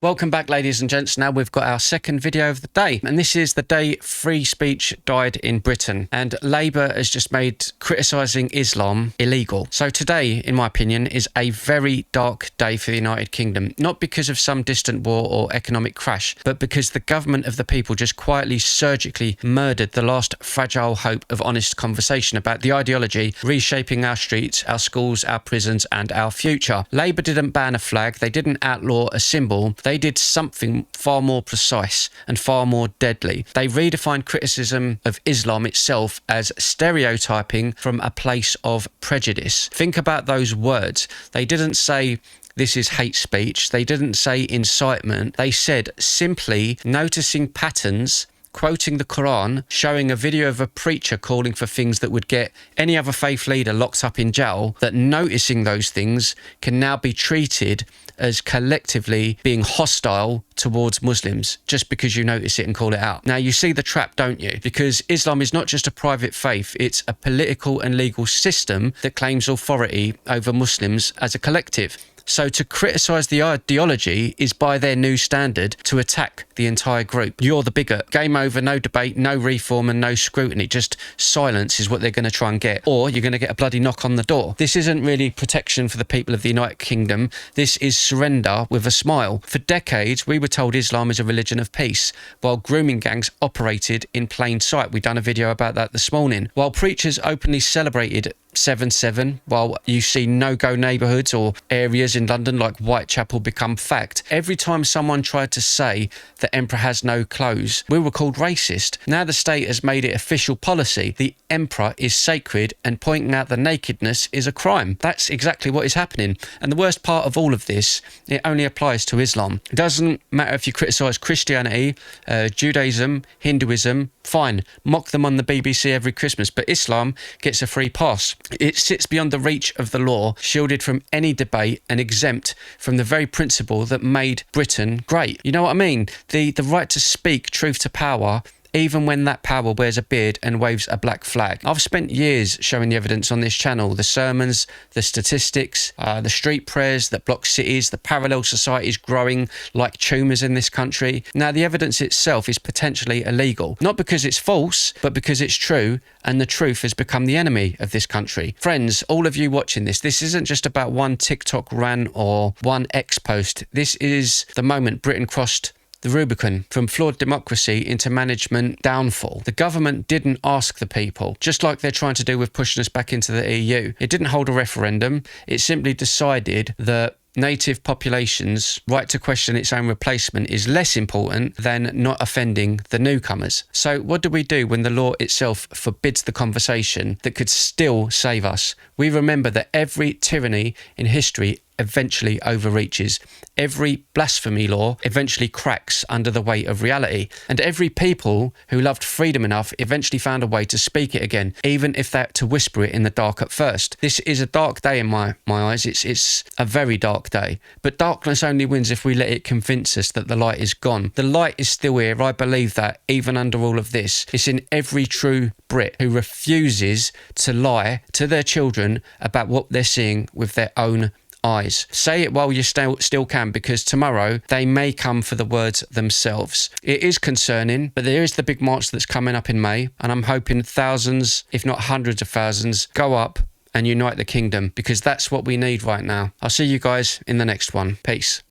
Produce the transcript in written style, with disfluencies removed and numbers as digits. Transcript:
Welcome back, ladies and gents. Now we've got our second video of the day, and this is the day free speech died in Britain, and Labour has just made criticising Islam illegal. So today, in my opinion, is a very dark day for the United Kingdom, not because of some distant war or economic crash, but because the government of the people just quietly, surgically murdered the last fragile hope of honest conversation about the ideology reshaping our streets, our schools, our prisons and our future. Labour didn't ban a flag, they didn't outlaw a symbol, they did something far more precise and far more deadly. They redefined criticism of Islam itself as stereotyping from a place of prejudice. Think about those words. They didn't say this is hate speech. They didn't say incitement. They said simply noticing patterns, quoting the Quran, showing a video of a preacher calling for things that would get any other faith leader locked up in jail, that noticing those things can now be treated as collectively being hostile towards Muslims just because you notice it and call it out. Now, you see the trap, don't you? Because Islam is not just a private faith, it's a political and legal system that claims authority over Muslims as a collective. So to criticise the ideology is, by their new standard, to attack the entire group. You're the bigot. Game over, no debate, no reform and no scrutiny. Just silence is what they're going to try and get. Or you're going to get a bloody knock on the door. This isn't really protection for the people of the United Kingdom. This is surrender with a smile. For decades, we were told Islam is a religion of peace, while grooming gangs operated in plain sight. We've done a video about that this morning. While preachers openly celebrated 7/7, while you see no-go neighbourhoods or areas in London like Whitechapel become fact, every time someone tried to say the emperor has no clothes, we were called racist. Now the state has made it official policy. The emperor is sacred and pointing out the nakedness is a crime. That's exactly what is happening. And the worst part of all of this, it only applies to Islam. It doesn't matter if you criticise Christianity, Judaism, Hinduism, fine, mock them on the BBC every Christmas, but Islam gets a free pass. It sits beyond the reach of the law, shielded from any debate and exempt from the very principle that made Britain great. You know what I mean? The right to speak truth to power, even when that power wears a beard and waves a black flag. I've spent years showing the evidence on this channel, the sermons, the statistics, the street prayers that block cities, the parallel societies growing like tumours in this country. Now, the evidence itself is potentially illegal, not because it's false, but because it's true, and the truth has become the enemy of this country. Friends, all of you watching this isn't just about one TikTok rant or one X post. This is the moment Britain crossed the Rubicon from flawed democracy into management downfall. The government didn't ask the people, just like they're trying to do with pushing us back into the EU. It didn't hold a referendum. It simply decided that native populations' right to question its own replacement is less important than not offending the newcomers. So what do we do when the law itself forbids the conversation that could still save us? We remember that every tyranny in history eventually overreaches. Every blasphemy law eventually cracks under the weight of reality. And every people who loved freedom enough eventually found a way to speak it again, even if they had to whisper it in the dark at first. This is a dark day in my eyes. It's a very dark day. But darkness only wins if we let it convince us that the light is gone. The light is still here. I believe that, even under all of this. It's in every true Brit who refuses to lie to their children about what they're seeing with their own eyes. Say it while you still can, because tomorrow they may come for the words themselves. It is concerning, but there is the big march that's coming up in May, and I'm hoping thousands, if not hundreds of thousands, go up and unite the kingdom, because that's what we need right now. I'll see you guys in the next one. Peace.